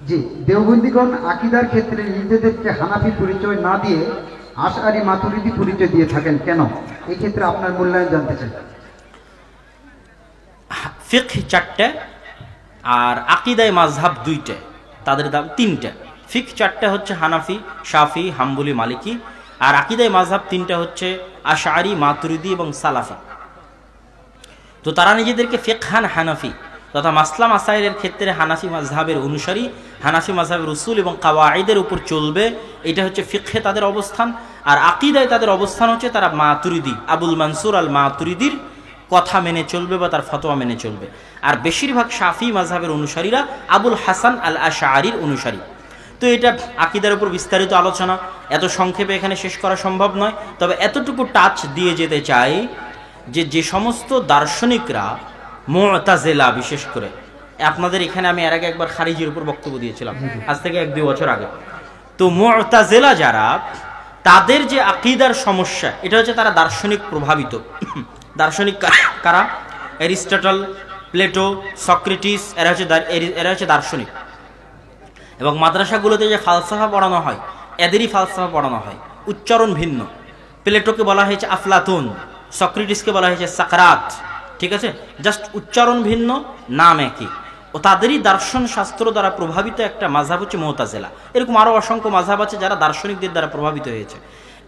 জি, দেওবন্দীগণ আকীদার ক্ষেত্রে নিজেদেরকে হানাফি পরিচয় না দিয়ে আশআরী মাতুরিদি পরিচয় দিয়ে থাকেন কেন? এই ক্ষেত্রে আপনার মূল্যায়ন জানতে চাই। ফিকহ চারটে আর আকীদায় মাযহাব দুইটা, তাদের দাম তিনটা। ফিকহ চারটে হচ্ছে হানাফি, শাফি, হাম্বলি, মালিকি, আর আকীদায় মাযহাব তিনটা হচ্ছে আশআরী, মাতুরিদি এবং সালাফি। তো তারা নিজেদেরকে ফিকহান হানাফি তথা মাসলা মাসাইলের ক্ষেত্রে হানাফি মাযহাবের অনুসারী, হানাফি মাযহাবের উসুল এবং কাওয়াইদের উপর চলবে, এটা হচ্ছে ফিকহে তাদের অবস্থান। আর আকীদায় তাদের অবস্থান হচ্ছে তারা মাতুরিদি, আবুল মানসুর আল মাতুরিদির কথা মেনে চলবে বা তার ফতোয়া মেনে চলবে। আর বেশিরভাগ শাফি মাযহাবের অনুসারীরা আবুল হাসান আল আশআরীর অনুসারী। তো এটা আকীদার উপর বিস্তারিত আলোচনা এত সংক্ষেপে এখানে শেষ করা সম্ভব নয়, তবে এতটুকু টাচ দিয়ে যেতে চাই যে সমস্ত দার্শনিকরা মুতাজিলা, বিশেষ করে আপনাদের এখানে আমি এর আগে একবার খারিজির উপর বক্তব্য দিয়েছিলাম, আজ থেকে 1-2 বছর আগে। তো মুতাজিলা যারা, তাদের যে আকীদার সমস্যা, এটা হচ্ছে তারা দার্শনিক প্রভাবিত। দার্শনিক কারা? অ্যারিস্টটল, প্লেটো, সক্রেটিস, এরা হচ্ছে দার্শনিক। এবং মাদ্রাসাগুলোতে যে ফালসাফা পড়ানো হয়, এদেরই ফালসাফা পড়ানো হয়, উচ্চারণ ভিন্ন। প্লেটোকে বলা হয়েছে আফলাতুন, সক্রেটিসকে বলা হয়েছে সাকরাত, ঠিক আছে? জাস্ট উচ্চারণ ভিন্ন, নাম একই। ও তাদেরই দার্শন শাস্ত্র দ্বারা প্রভাবিত একটা মাযহাব হচ্ছে মুতাজিলা। এরকম আরও অসংখ্য মাযহাব আছে যারা দার্শনিকদের দ্বারা প্রভাবিত হয়েছে।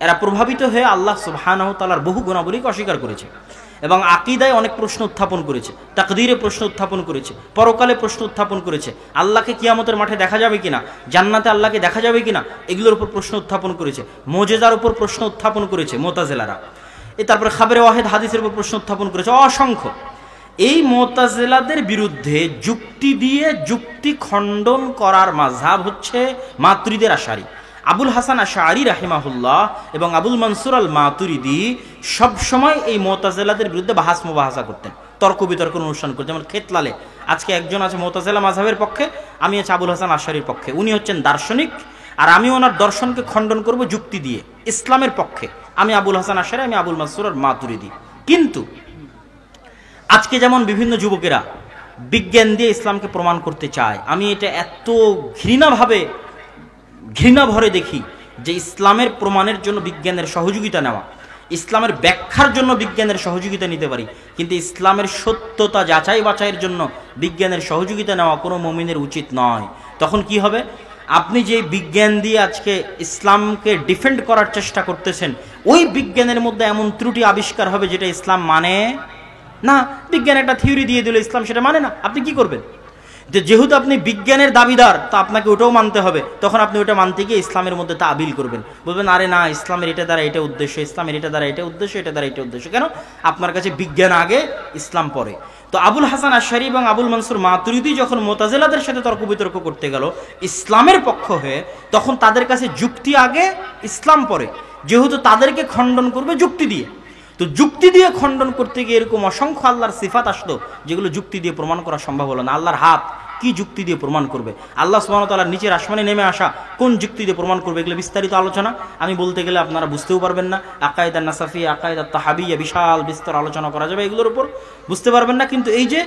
এরা প্রভাবিত হয়ে আল্লাহ সুবহানাহু ওয়া তাআলার বহু গুণাবলীকে অস্বীকার করেছে এবং আকীদায় অনেক প্রশ্ন উত্থাপন করেছে, তাকদীরে প্রশ্ন উত্থাপন করেছে, পরকালে প্রশ্ন উত্থাপন করেছে, আল্লাহকে কিয়ামতের মাঠে দেখা যাবে কিনা, জান্নাতে আল্লাহকে দেখা যাবে কিনা, এগুলোর উপর প্রশ্ন উত্থাপন করেছে। মুজিজার উপর প্রশ্ন উত্থাপন করেছে মুতাজিলারা। তারপরে খাবরে ওয়াহিদ, হাদিসের উপর প্রশ্ন উত্থাপন করেছে অসংখ্য। এই মুতাজিলাদের বিরুদ্ধে যুক্তি দিয়ে যুক্তি খণ্ডন করার মাযহাব হচ্ছে মাতুরিদের আশআরী। আবুল হাসান আশআরী রাহিমাহুল্লাহ এবং আবুল মানসুর আল মাতুরিদি সবসময় এই মুতাজিলাদের বিরুদ্ধে বাহাস মুবাহাসা করতেন, তর্ক বিতর্ক অনুষ্ঠান করতেন। যেমন খেতলালে আজকে একজন আছে মুতাজিলা মাযহাবের পক্ষে, আমি আছি আবুল হাসান আশআরীর পক্ষে। উনি হচ্ছেন দার্শনিক, আর আমি ওনার দর্শনকে খণ্ডন করব যুক্তি দিয়ে, ইসলামের পক্ষে। আমি আবুল হাসান আশআরী, আমি আবুল মানসুর আল মাতুরিদি। কিন্তু আজকে যেমন বিভিন্ন যুবকেরা বিজ্ঞান দিয়ে ইসলামকে প্রমাণ করতে চায়, আমি এটা এত ঘৃণা ভরে দেখি যে ইসলামের প্রমাণের জন্য বিজ্ঞানের সহযোগিতা নেওয়া, ইসলামের ব্যাখ্যার জন্য বিজ্ঞানের সহযোগিতা নিতে পারি, কিন্তু ইসলামের সত্যতা যাচাই বাছাইয়ের জন্য বিজ্ঞানের সহযোগিতা নেওয়া কোনো মুমিনের উচিত নয়। তখন কি হবে? আপনি যে বিজ্ঞান দিয়ে আজকে ইসলামকে ডিফেন্ড করার চেষ্টা করতেছেন, ওই বিজ্ঞানের মধ্যে এমন ত্রুটি আবিষ্কার হবে যেটা ইসলাম মানে না। বিজ্ঞান একটা থিওরি দিয়ে দিল, ইসলাম সেটা মানে না। আপনি কি করবেন? যেহেতু আপনি বিজ্ঞানের দাবিদার, তা আপনাকে ওটাও মানতে হবে। তখন আপনি ওটা মানতে গিয়ে ইসলামের মধ্যে তাবিল করবেন, বলবেন আরে না, ইসলামের এটা দ্বারা এটা উদ্দেশ্য, ইসলামের এটা দ্বারা এটা উদ্দেশ্য, এটা দ্বারা এটা উদ্দেশ্য। কেন? আপনার কাছে বিজ্ঞান আগে, ইসলাম পরে। তো আবুল হাসান আশআরী এবং আবুল মানসুর মাতুরিদি যখন মুতাজিলাদের সাথে তর্ক বিতর্ক করতে গেল ইসলামের পক্ষ হয়ে, তখন তাদের কাছে যুক্তি আগে, ইসলাম পরে, যেহেতু তাদেরকে খণ্ডন করবে যুক্তি দিয়ে। তো যুক্তি দিয়ে খণ্ডন করতে গিয়ে এরকম অসংখ্য আল্লাহর সিফাত আসলো যেগুলো যুক্তি দিয়ে প্রমাণ করা সম্ভব হলো না। আল্লাহর হাত কি যুক্তি দিয়ে প্রমাণ করবে? আল্লাহ সুবহানাহু ওয়া তাআলার নিচের আসমানে নেমে আসা কোন যুক্তি দিয়ে প্রমাণ করবে? এগুলো বিস্তারিত আলোচনা, আমি বলতে গেলে আপনারা বুঝতেও পারবেন না। আকায়েদ নাসাফি, আকায়েদ তাহাবিয়া, বিশাল বিস্তর আলোচনা করা যাবে এগুলোর উপর, বুঝতে পারবেন না। কিন্তু এই যে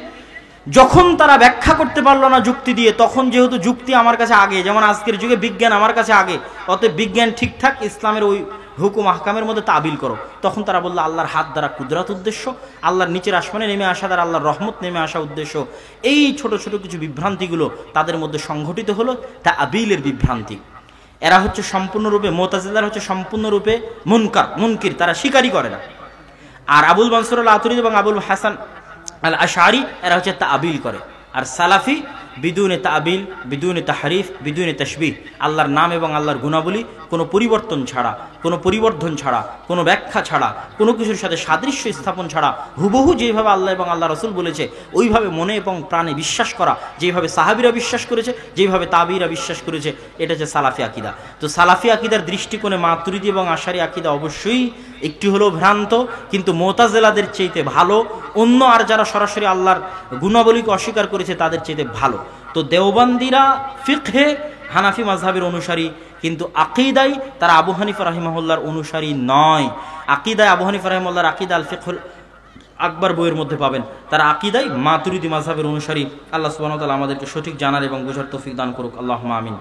যখন তারা ব্যাখ্যা করতে পারলো না যুক্তি দিয়ে, তখন যেহেতু যুক্তি আমার কাছে আগে, যেমন আজকের যুগে বিজ্ঞান আমার কাছে আগে, অতএব বিজ্ঞান ঠিকঠাক, ইসলামের ওই হুকুম আহকামের মধ্যে তাবিল করো। তখন তারা বললো আল্লাহর হাত দ্বারা কুদরত উদ্দেশ্য, আল্লাহর নিচের আসমানে নেমে আসা দ্বারা আল্লাহর রহমত নেমে আসা উদ্দেশ্য। এই ছোট ছোট কিছু বিভ্রান্তিগুলো তাদের মধ্যে সংঘটিত হলো, তাবিলের বিভ্রান্তি। এরা হচ্ছে সম্পূর্ণরূপে, মুতাজিলারা হচ্ছে সম্পূর্ণরূপে মুনকির, তারা স্বীকারই করে না। আর আবুল মানসুর আল মাতুরিদি এবং আবুল হাসান আল আশআরী এরা হচ্ছে তাবিল করে। আর সালাফি বিদুনে তাবিল, বিদুনে তাহরিফ, বিদুনে তাশবিহ, আল্লাহর নাম এবং আল্লাহর গুণাবলী কোনো পরিবর্তন ছাড়া, কোনো পরিবর্ধন ছাড়া, কোনো ব্যাখ্যা ছাড়া, কোনো কিছুর সাথে সাদৃশ্য স্থাপন ছাড়া হুবহু যেভাবে আল্লাহ এবং আল্লাহ রসুল বলেছে ওইভাবে মনে এবং প্রাণে বিশ্বাস করা, যেভাবে সাহাবীরা বিশ্বাস করেছে, যেভাবে তাবিরা বিশ্বাস করেছে, এটা হচ্ছে সালাফি আকীদা। তো সালাফি আকীদার দৃষ্টিকোণে মাতুরিদি এবং আশআরী আকীদা অবশ্যই একটু হলেও ভ্রান্ত, কিন্তু মুতাজিলাদের চাইতে ভালো, অন্য আর যারা সরাসরি আল্লাহর গুণাবলীকে অস্বীকার করেছে তাদের চাইতে ভালো। তো দেওবন্দিরা ফিকহে হানাফি মাযহাবের অনুসারী, কিন্তু আকীদায় তারা আবু হানিফা রাহিমাহুল্লাহর অনুসারী নয়। আকীদায় আবু হানিফা রাহিমাহুল্লাহর আকীদা আকবর বইয়ের মধ্যে পাবেন। তারা আকিদায় মাতুরিদি মাযহাবের অনুসারী। আল্লাহ সুবহানাহু ওয়া তাআলা আমাদেরকে সঠিক জানার এবং বোঝার তৌফিক দান করুক। আল্লাহুম্মা আমিন।